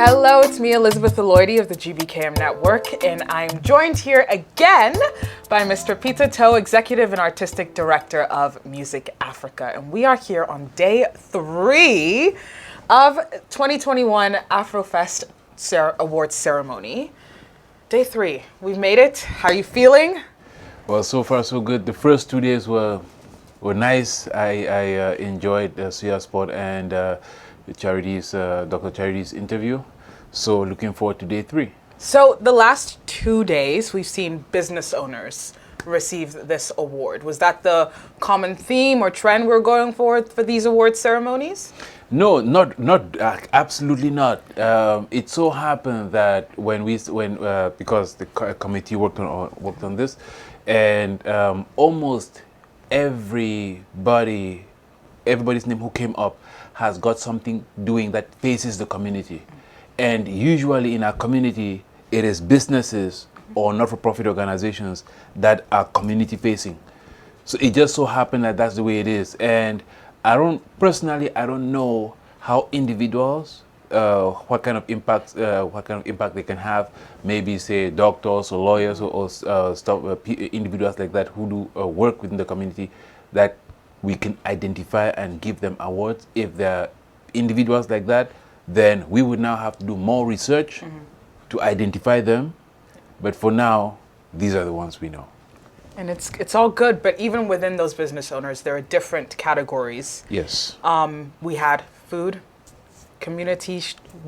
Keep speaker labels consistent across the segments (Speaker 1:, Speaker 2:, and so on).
Speaker 1: Hello, it's me, Elizabeth Eloidy of the GBKM Network, and I'm joined here again by Mr. Peter Toe, Executive and Artistic Director of Music Africa. And we are here on day 3 of 2021 AFROFEST Awards Ceremony. Day 3, we've made it. How are you feeling?
Speaker 2: Well, so far so good. The first 2 days were nice. I enjoyed the Suya spot and Dr. Charity's interview. So looking forward to day 3.
Speaker 1: So the last 2 days, we've seen business owners receive this award. Was that the common theme or trend we're going for these award ceremonies?
Speaker 2: No, not absolutely not. It so happened that because the committee worked on this, and almost everybody's name who came up has got something doing that faces the community. And usually in our community, it is businesses or not-for-profit organizations that are community facing. So it just so happened that that's the way it is. And I don't know how individuals, what kind of impact they can have. Maybe say doctors or lawyers or individuals like that who do work within the community, that we can identify and give them awards. If they're individuals like that, then we would now have to do more research to identify them. But for now, these are the ones we know.
Speaker 1: And it's all good, but even within those business owners, there are different categories.
Speaker 2: Yes.
Speaker 1: We had food, community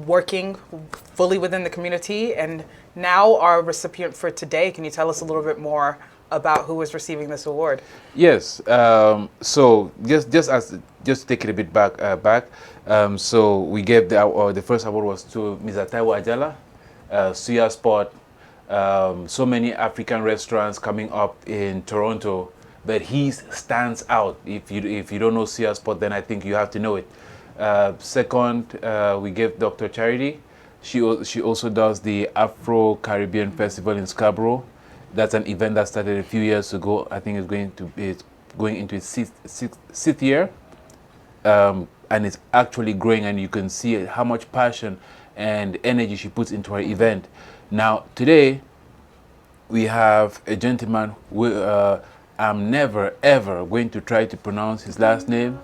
Speaker 1: working fully within the community, and now our recipient for today. Can you tell us a little bit more about who is receiving this award?
Speaker 2: Yes. So just take it a bit back. So we gave the first award was to Mr. Taiwo Ajala, Suya Spot. So many African restaurants coming up in Toronto, but he stands out. If you don't know Suya Spot, then I think you have to know it. Second, we gave Dr. Charity. She also does the Afrocaribbean Festival in Scarborough. That's an event that started a few years ago. I think it's going into its sixth year, and it's actually growing. And you can see how much passion and energy she puts into her event. Now today, we have a gentleman who I'm never ever going to try to pronounce his last name.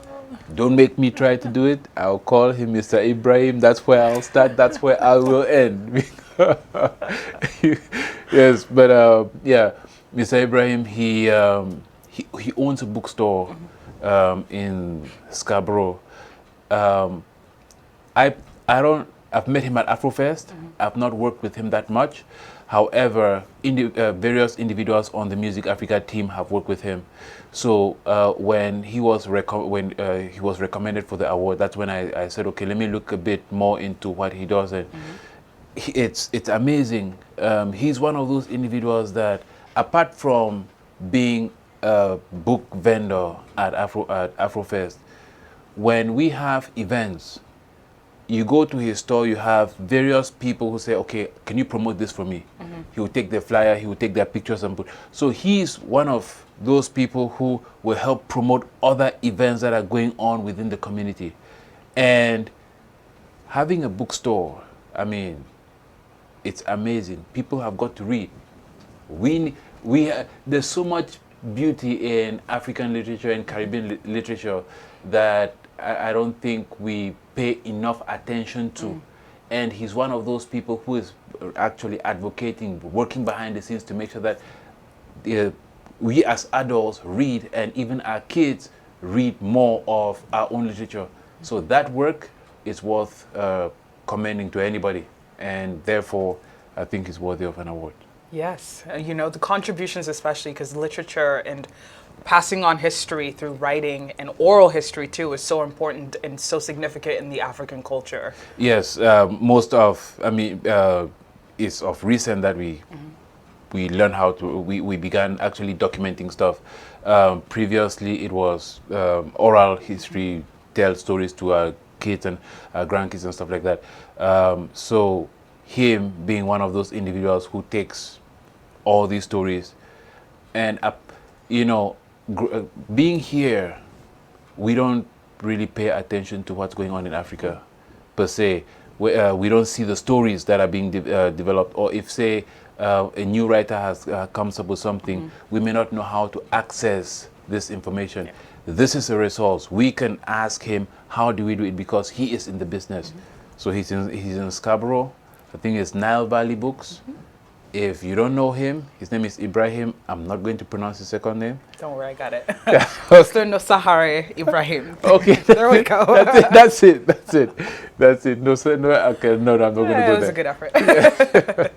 Speaker 2: Don't make me try to do it. I'll call him Mr. Ibrahim. That's where I'll start. That's where I will end. Yes, but yeah, Mr. Ibrahim, he owns a bookstore in Scarborough. I've met him at AFROFEST. I've not worked with him that much. However, various individuals on the Music Africa team have worked with him. So when he was recommended for the award, that's when I said, okay, let me look a bit more into what he does. And it's amazing. He's one of those individuals that, apart from being a book vendor at AFROFEST, when we have events, you go to his store, you have various people who say, okay, can you promote this for me? He will take the flyer, he will take their pictures and put. So he's one of those people who will help promote other events that are going on within the community. And having a bookstore, I mean, it's amazing. People have got to read. There's so much beauty in African literature and Caribbean literature that I don't think we pay enough attention to. And he's one of those people who is actually advocating, working behind the scenes to make sure that we as adults read, and even our kids read more of our own literature. So that work is worth commending to anybody, and therefore I think it's worthy of an award.
Speaker 1: Yes, you know, the contributions, especially because literature and passing on history through writing and oral history too is so important and so significant in the African culture.
Speaker 2: Yes, it's of recent that we learned how to, we began actually documenting stuff. Previously it was oral history, tell stories to our kids and our grandkids and stuff like that. So him being one of those individuals who takes all these stories and, being here, we don't really pay attention to what's going on in Africa per se, we don't see the stories that are being developed, or if, say, a new writer has comes up with something, we may not know how to access this information. This is a resource. We can ask him, how do we do it, because he is in the business. So he's in Scarborough. I think it's Nile Valley Books. If you don't know him, his name is Ibrahim. I'm not going to pronounce his second name.
Speaker 1: Don't worry, I got it. Mr. Nosakhare Ibrahim.
Speaker 2: Okay,
Speaker 1: there we go.
Speaker 2: That's it. No, okay, no, I'm not going to go there.
Speaker 1: It was a good effort.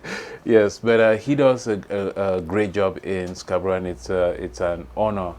Speaker 2: Yes, but he does a great job in Scarborough, and it's an honor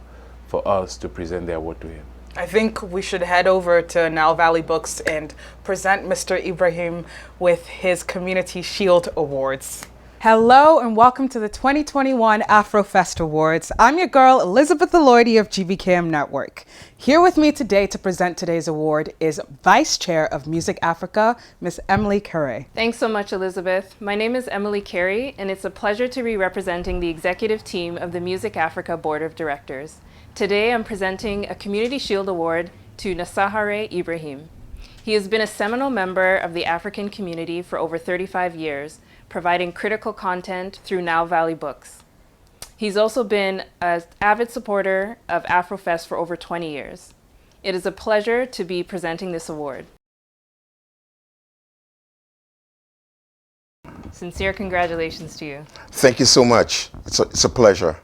Speaker 2: for us to present the award to him.
Speaker 1: I think we should head over to Nile Valley Books and present Mr. Ibrahim with his Community Shield Awards. Hello and welcome to the 2021 AFROFEST Awards. I'm your girl, Elizabeth Eloidy of GBKM Network. Here with me today to present today's award is Vice Chair of Music Africa, Ms. Emily Carey.
Speaker 3: Thanks so much, Elizabeth. My name is Emily Carey, and it's a pleasure to be representing the executive team of the Music Africa Board of Directors. Today, I'm presenting a Community Shield Award to Nosakhare Ibrahim. He has been a seminal member of the African community for over 35 years, providing critical content through Nile Valley Books. He's also been an avid supporter of AFROFEST for over 20 years. It is a pleasure to be presenting this award. Sincere congratulations to you.
Speaker 4: Thank you so much. It's a pleasure.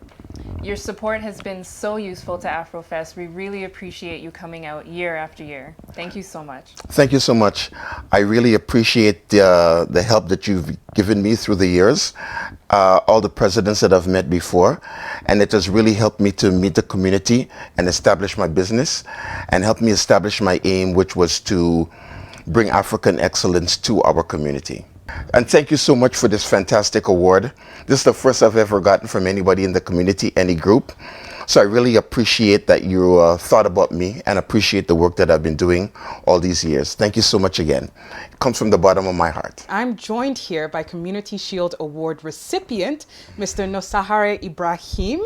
Speaker 3: Your support has been so useful to AFROFEST. We really appreciate you coming out year after year. Thank you so much.
Speaker 4: Thank you so much. I really appreciate the help that you've given me through the years, all the presidents that I've met before, and it has really helped me to meet the community and establish my business and help me establish my aim, which was to bring African excellence to our community. And thank you so much for this fantastic award. This is the first I've ever gotten from anybody in the community, any group. So I really appreciate that you thought about me and appreciate the work that I've been doing all these years. Thank you so much again. It comes from the bottom of my heart.
Speaker 1: I'm joined here by Community Shield Award recipient, Mr. Nosakhare Ibrahim,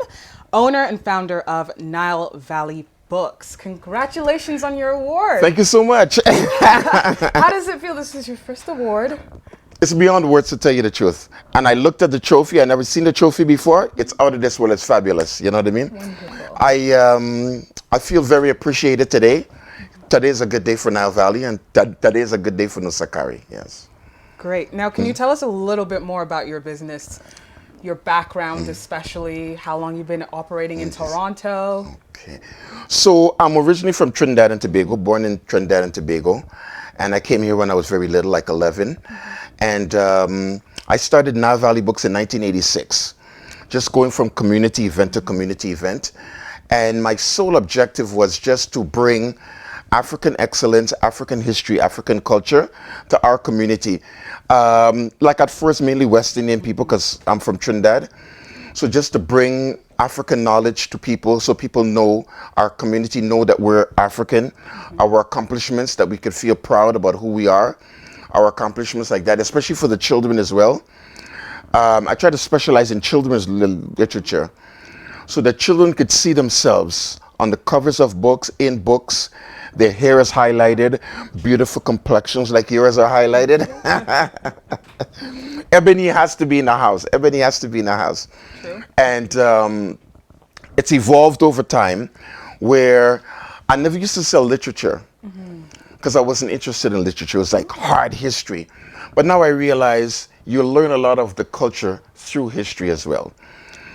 Speaker 1: owner and founder of Nile Valley Books. Congratulations on your award.
Speaker 4: Thank you so much.
Speaker 1: How does it feel? This is your first award.
Speaker 4: It's beyond words, to tell you the truth. And I looked at the trophy. I never seen the trophy before. It's out of this world. It's fabulous. You know what I mean? Wonderful. I feel very appreciated today. Today is a good day for Nile Valley, and today is a good day for Nosakhare. Yes.
Speaker 1: Great. Now, can you tell us a little bit more about your business, your background, especially how long you've been operating in Toronto?
Speaker 4: Okay. So I'm originally from Trinidad and Tobago, born in Trinidad and Tobago. And I came here when I was very little, like 11. And I started Nile Valley Books in 1986, just going from community event to community event. And my sole objective was just to bring African excellence, African history, African culture to our community. Like at first, mainly West Indian people, because I'm from Trinidad. So just to bring African knowledge to people, so people know, our community know that we're African, our accomplishments, that we could feel proud about who we are, our accomplishments like that, especially for the children as well. I try to specialize in children's literature so that children could see themselves on the covers of books, in books. Their hair is highlighted, beautiful complexions like yours are highlighted. Ebony has to be in the house. Ebony has to be in the house. True. And it's evolved over time, where I never used to sell literature because I wasn't interested in literature. It was like hard history. But now I realize you learn a lot of the culture through history as well.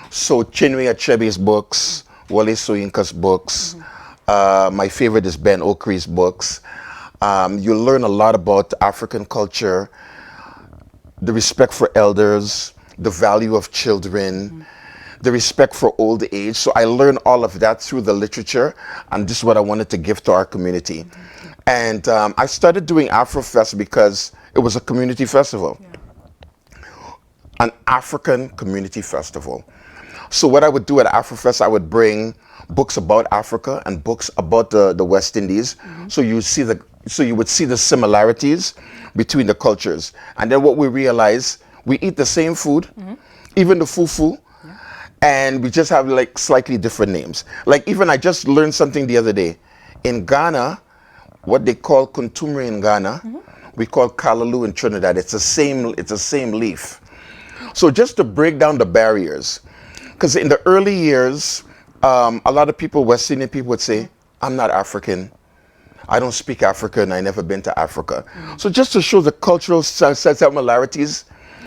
Speaker 4: So Chinwe Achebe's books, Wale Soyinka's books, my favorite is Ben Okri's books. You learn a lot about African culture, the respect for elders, the value of children, the respect for old age. So I learned all of that through the literature, and this is what I wanted to give to our community. And I started doing AFROFEST because it was a community festival, an African community festival. So what I would do at AFROFEST, I would bring books about Africa and books about the West Indies. So you would see the similarities between the cultures. And then what we realize, we eat the same food, even the fufu, and we just have like slightly different names. Like even I just learned something the other day. In Ghana, what they call kuntumre in Ghana, we call callaloo in Trinidad. It's the same leaf. So just to break down the barriers, because in the early years, a lot of people, West Indian people would say, I'm not African. I don't speak African. I never been to Africa. So just to show the cultural similarities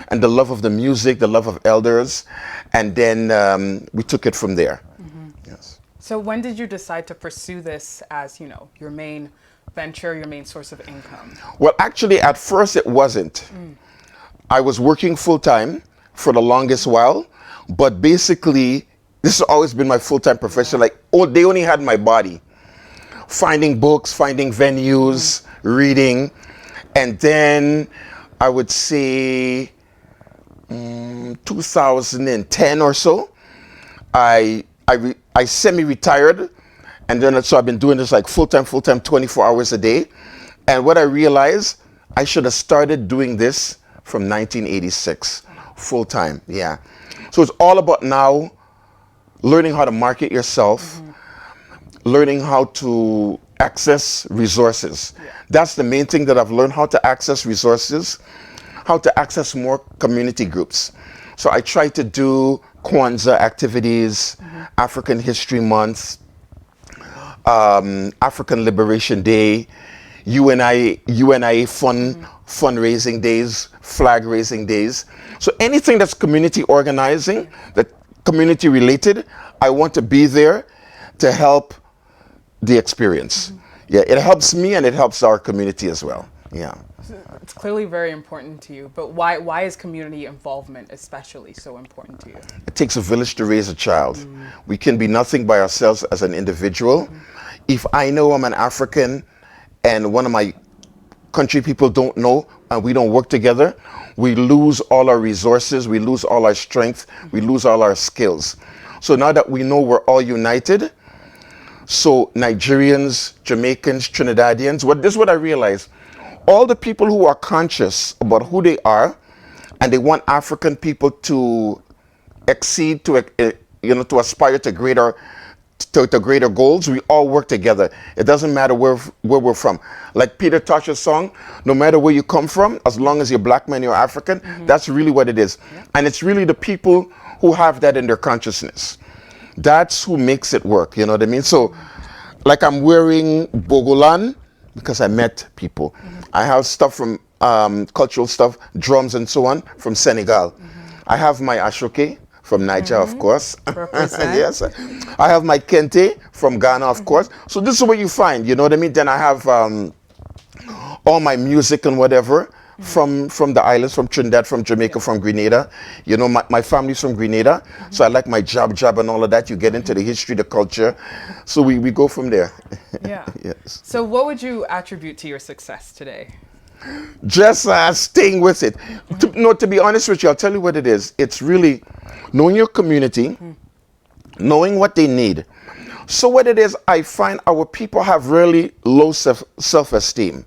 Speaker 4: and the love of the music, the love of elders, and then we took it from there. Yes.
Speaker 1: So when did you decide to pursue this as, your main venture, your main source of income?
Speaker 4: Well, actually, at first it wasn't. I was working full-time for the longest while, but basically, this has always been my full-time profession. Like, they only had my body. Finding books, finding venues, reading, and then I would say 2010 or so, I semi-retired, and then so I've been doing this like full-time, 24 hours a day. And what I realized, I should have started doing this from 1986, full-time, yeah. So it's all about now learning how to market yourself, learning how to access resources. That's the main thing that I've learned, how to access resources, how to access more community groups. So I try to do Kwanzaa activities, African History Month, African Liberation Day, UNIA fundraising days, flag raising days. So anything that's community organizing, that community related, I want to be there to help the experience. Yeah, it helps me and it helps our community as well. Yeah.
Speaker 1: It's clearly very important to you, but why is community involvement especially so important to you?
Speaker 4: It takes a village to raise a child. We can be nothing by ourselves as an individual. If I know I'm an African and one of my country people don't know and we don't work together, we lose all our resources, we lose all our strength, we lose all our skills. So now that we know we're all united, so Nigerians, Jamaicans, Trinidadians, this is what I realized. All the people who are conscious about who they are and they want African people to exceed, to aspire to greater goals, we all work together. It doesn't matter where we're from. Like Peter Tosh's song, no matter where you come from, as long as you're black man, you're African, that's really what it is. And it's really the people who have that in their consciousness. That's who makes it work, you know what I mean? So, like I'm wearing Bogolan because I met people. I have stuff from cultural stuff, drums and so on, from Senegal. I have my Ashoke from Niger, of course. Yes. I have my Kente from Ghana, of course. So this is what you find, you know what I mean? Then I have all my music and whatever from the islands, from Trinidad, from Jamaica, from Grenada. You know, my family's from Grenada, so I like my jab and all of that. You get into the history, the culture. So we go from there.
Speaker 1: Yeah.
Speaker 4: Yes.
Speaker 1: So what would you attribute to your success today?
Speaker 4: Just staying with it. To be honest with you, I'll tell you what it is. It's really knowing your community, knowing what they need. So what it is, I find our people have really low self-esteem.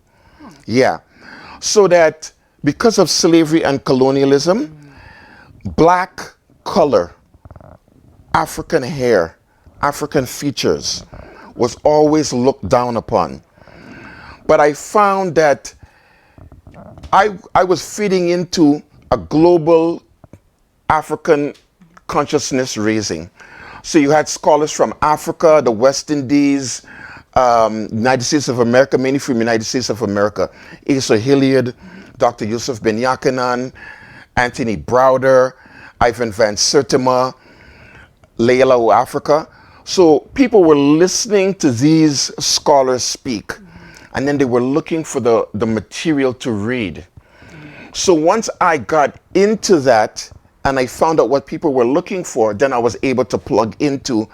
Speaker 4: Yeah. So that because of slavery and colonialism, black color, African hair, African features was always looked down upon. But I found that I was feeding into a global African consciousness raising. So you had scholars from Africa, the West Indies, United States of America, mainly from United States of America. Asa Hilliard, Dr. Yusuf Ben Yakanan, Anthony Browder, Ivan Van Sertima, Leila O Africa. So people were listening to these scholars speak, and then they were looking for the material to read. So once I got into that and I found out what people were looking for, then I was able to plug into,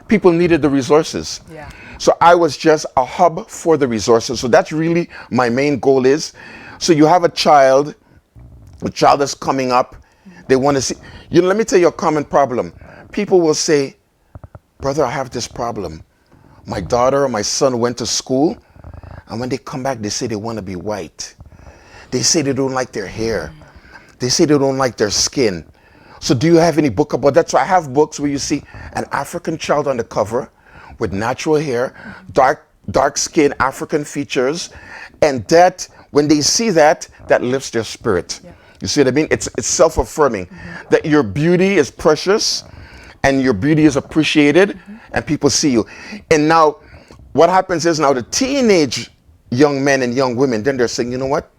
Speaker 4: people needed the resources.
Speaker 1: Yeah.
Speaker 4: So I was just a hub for the resources. So that's really my main goal is. So you have a child is coming up, they want to see, let me tell you a common problem. People will say, brother, I have this problem. My daughter or my son went to school, and when they come back, they say they want to be white. They say they don't like their hair. They say they don't like their skin. So do you have any book about that? So I have books where you see an African child on the cover with natural hair, dark skin, African features, and that when they see that, that lifts their spirit.
Speaker 1: Yeah.
Speaker 4: You see what I mean? It's self-affirming that your beauty is precious and your beauty is appreciated and people see you. And now what happens is now the teenage young men and young women, then they're saying, you know what?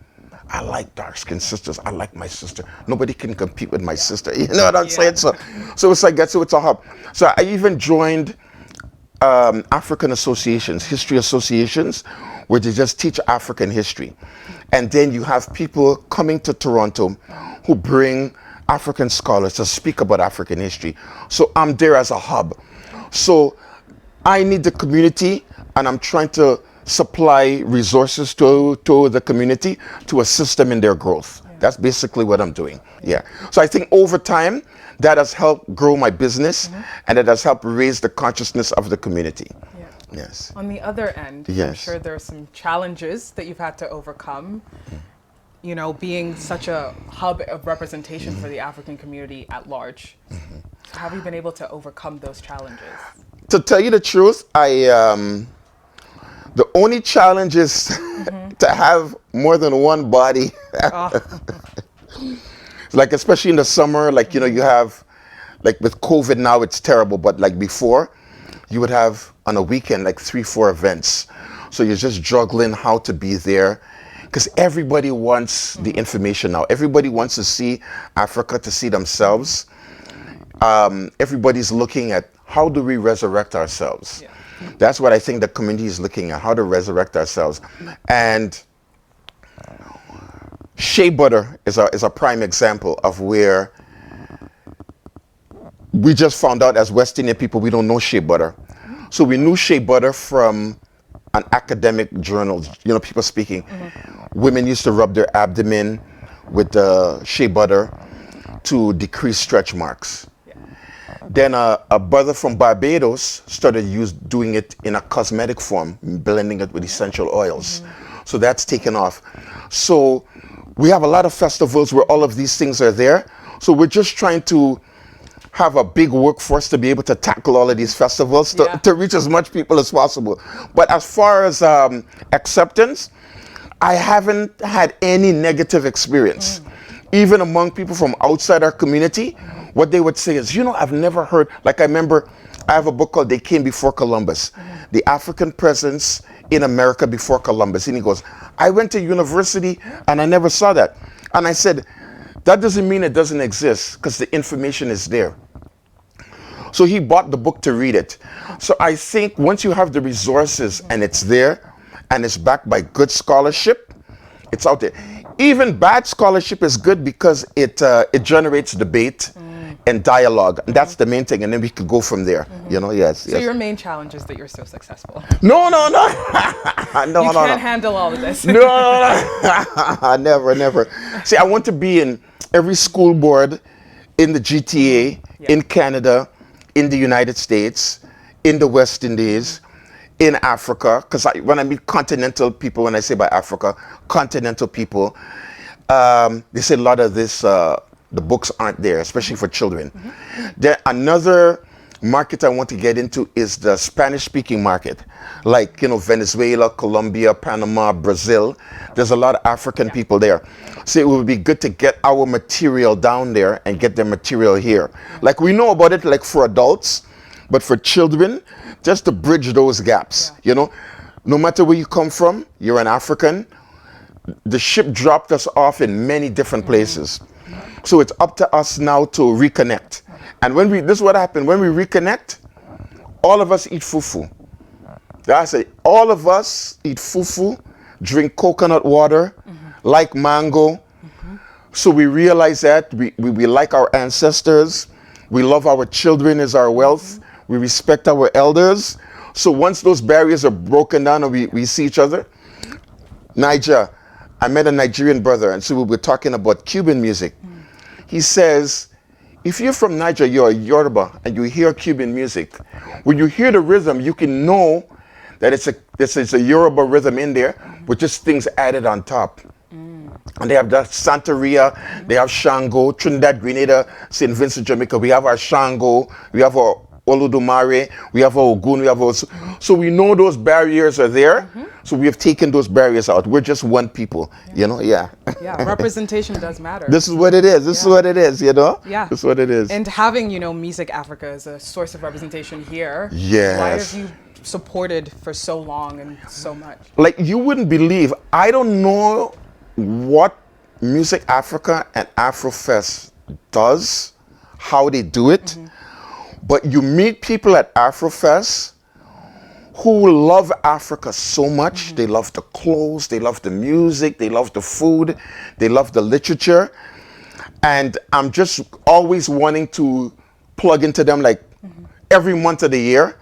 Speaker 4: I like dark-skinned sisters. I like my sister. Nobody can compete with my sister. You know what I'm saying? So it's like that. So it's a hub. So I even joined African associations, history associations, where they just teach African history. And then you have people coming to Toronto who bring African scholars to speak about African history. So I'm there as a hub. So I need the community, and I'm trying to supply resources to the community to assist them in their growth. That's basically what I'm doing. Yeah. So I think over time, that has helped grow my business, and it has helped raise the consciousness of the community. Yes.
Speaker 1: On the other end, I'm sure there are some challenges that you've had to overcome, you know, being such a hub of representation for the African community at large. So how have you been able to overcome those challenges?
Speaker 4: To tell you the truth, the only challenge is to have more than one body. Like, especially in the summer, like, you know, you have, like with COVID now, it's terrible, but like before, you would have on a weekend, like 3-4 events. So you're just juggling how to be there, because everybody wants the information now. Everybody wants to see Africa, to see themselves. Everybody's looking at how do we resurrect ourselves? That's what I think the community is looking at, how to resurrect ourselves. And shea butter is a prime example of where we just found out as West Indian people we don't know shea butter. So we knew shea butter from an academic journal, you know, people speaking. Women used to rub their abdomen with the shea butter to decrease stretch marks. Then a brother from Barbados started doing it in a cosmetic form, blending it with essential oils. So that's taken off. So we have a lot of festivals where all of these things are there. So we're just trying to have a big workforce to be able to tackle all of these festivals, to reach as much people as possible. But as far as acceptance, I haven't had any negative experience. Even among people from outside our community, what they would say is, you know, I've never heard, like I remember, I have a book called They Came Before Columbus, The African Presence in America Before Columbus. And he goes, I went to university and I never saw that. And I said, that doesn't mean it doesn't exist, because the information is there. So he bought the book to read it. So I think once you have the resources and it's there and it's backed by good scholarship, it's out there. Even bad scholarship is good because it generates debate and dialogue. And that's the main thing. And then we could go from there. You know,
Speaker 1: So your main challenge is that you're so successful.
Speaker 4: No. No,
Speaker 1: you can't handle all of this.
Speaker 4: No. Never. See, I want to be in every school board in the GTA, in Canada, in the United States, in the West Indies, in Africa, because when I meet continental people, when I say by Africa, continental people, they say a lot of this, the books aren't there, especially for children. Then another market I want to get into is the Spanish-speaking market, like, you know, Venezuela, Colombia, Panama, Brazil. There's a lot of African people there. So it would be good to get our material down there and get their material here. Like, we know about it, like for adults, but for children, just to bridge those gaps, you know. No matter where you come from, you're an African. The ship dropped us off in many different places. So it's up to us now to reconnect. And this is what happened, when we reconnect, all of us eat fufu. That's it. All of us eat fufu, drink coconut water, like mango. So we realize that we like our ancestors. We love our children as our wealth. We respect our elders. So once those barriers are broken down and we see each other, Niger, I met a Nigerian brother, and so we were talking about Cuban music. He says, if you're from Niger, you're a Yoruba, and you hear Cuban music, when you hear the rhythm, you can know that it's a Yoruba rhythm in there, with just things added on top. And they have that Santeria, they have Shango, Trinidad, Grenada, St. Vincent, Jamaica. We have our Shango, we have our Olodumare, we have our Ogun, we have our... So we know those barriers are there. So we have taken those barriers out. We're just one people, you know? Yeah.
Speaker 1: Yeah, representation does matter.
Speaker 4: This is what it is. This is what it is, you know?
Speaker 1: Yeah.
Speaker 4: This is what it is.
Speaker 1: And having, you know, Music Africa as a source of representation here.
Speaker 4: Yes.
Speaker 1: Why have you supported for so long and so much?
Speaker 4: Like, you wouldn't believe, I don't know what Music Africa and AFROFEST does, how they do it, but you meet people at AFROFEST who love Africa so much. They love the clothes, they love the music, they love the food, they love the literature. And I'm just always wanting to plug into them like every month of the year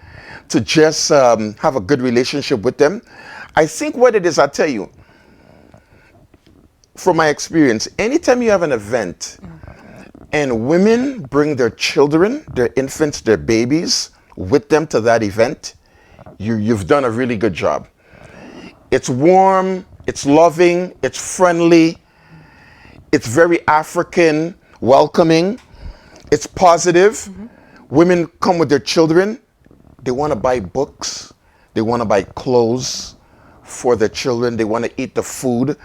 Speaker 4: to just have a good relationship with them. I think what it is, I'll tell you, from my experience, anytime you have an event and women bring their children, their infants, their babies with them to that event, you've done a really good job. It's warm, it's loving, it's friendly, it's very African, welcoming, it's positive. Women come with their children, they want to buy books, they want to buy clothes for their children, they want to eat the food.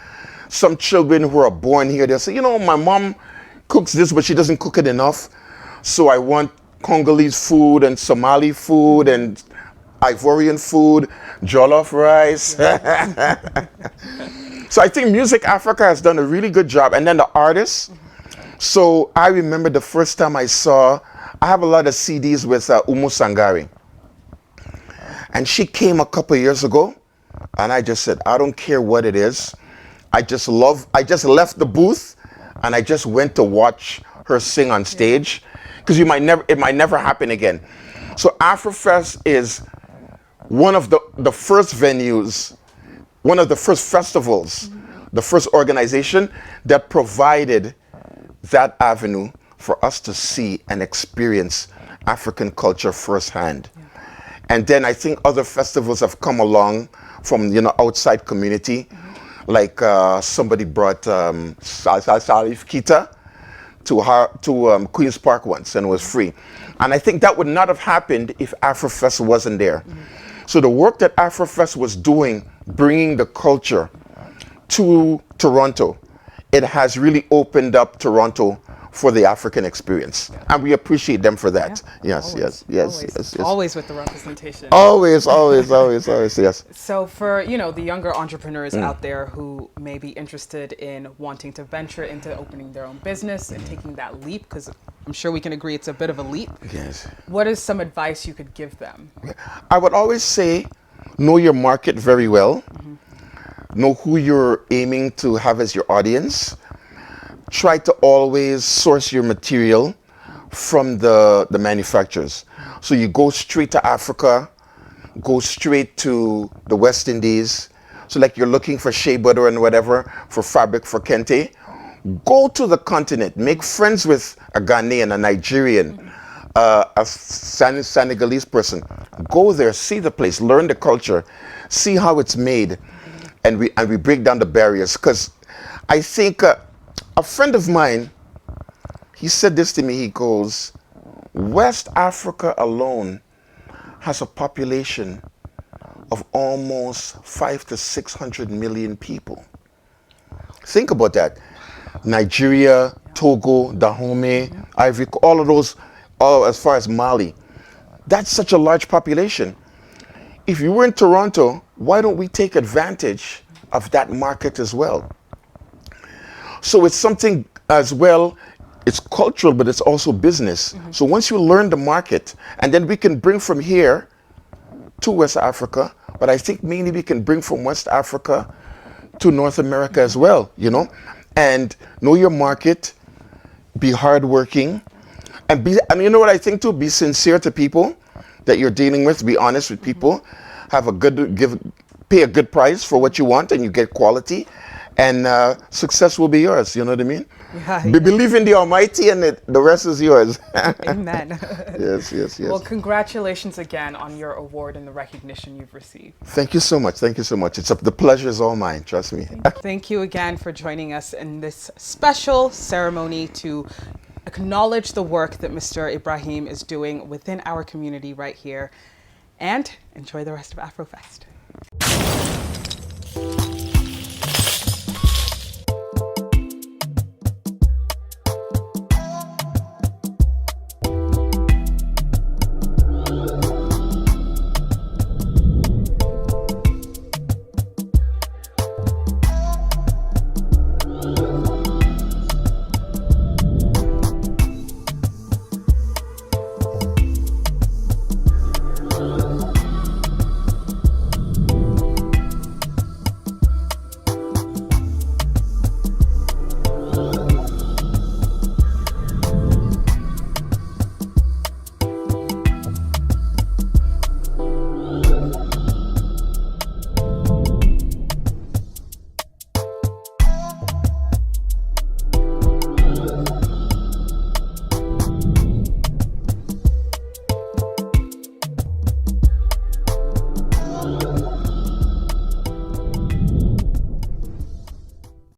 Speaker 4: Some children who are born here, they'll say, you know, my mom cooks this, but she doesn't cook it enough, so I want Congolese food and Somali food and Ivorian food, jollof rice. So I think Music Africa has done a really good job. And then the artists. So I remember the first time I have a lot of CDs with Umu Sangari. And she came a couple years ago, and I just said, I don't care what it is. I just left the booth, and I just went to watch her sing on stage, because it might never happen again. So AFROFEST is one of the first venues, one of the first festivals, the first organization that provided that avenue for us to see and experience African culture firsthand. And then I think other festivals have come along from, you know, outside community, like somebody brought Salif Keita to Queen's Park once, and it was free. And I think that would not have happened if AFROFEST wasn't there. So the work that AFROFEST was doing, bringing the culture to Toronto, it has really opened up Toronto for the African experience. And we appreciate them for that.
Speaker 1: Yeah,
Speaker 4: Yes.
Speaker 1: Always with the representation.
Speaker 4: Always, yes.
Speaker 1: So for, you know, the younger entrepreneurs out there who may be interested in wanting to venture into opening their own business and taking that leap, because I'm sure we can agree it's a bit of a leap.
Speaker 4: Yes.
Speaker 1: What is some advice you could give them?
Speaker 4: I would always say, know your market very well. Know who you're aiming to have as your audience. Try to always source your material from the manufacturers. So you go straight to Africa, go straight to the West Indies. So like you're looking for shea butter and whatever, for fabric, for kente. Go to the continent, make friends with a Ghanaian, a Nigerian, a Senegalese person. Go there, see the place, learn the culture, see how it's made, and we break down the barriers. Because I think a friend of mine, he said this to me, he goes, West Africa alone has a population of almost 500 to 600 million people. Think about that. Nigeria, Togo, Dahomey, Ivory, all of those, as far as Mali. That's such a large population. If you were in Toronto, why don't we take advantage of that market as well? So it's something as well, it's cultural, but it's also business. So once you learn the market, and then we can bring from here to West Africa, but I think mainly we can bring from West Africa to North America as well, you know? And know your market, be hardworking, and you know what I think too, be sincere to people that you're dealing with, be honest with people, pay a good price for what you want, and you get quality, and success will be yours, you know what I mean?
Speaker 1: Yeah.
Speaker 4: Believe in the Almighty, and the rest is yours.
Speaker 1: Amen.
Speaker 4: Yes.
Speaker 1: Well, congratulations again on your award and the recognition you've received.
Speaker 4: Thank you so much. The pleasure is all mine, trust me.
Speaker 1: Thank you again for joining us in this special ceremony to acknowledge the work that Mr. Ibrahim is doing within our community right here, and enjoy the rest of AfroFest.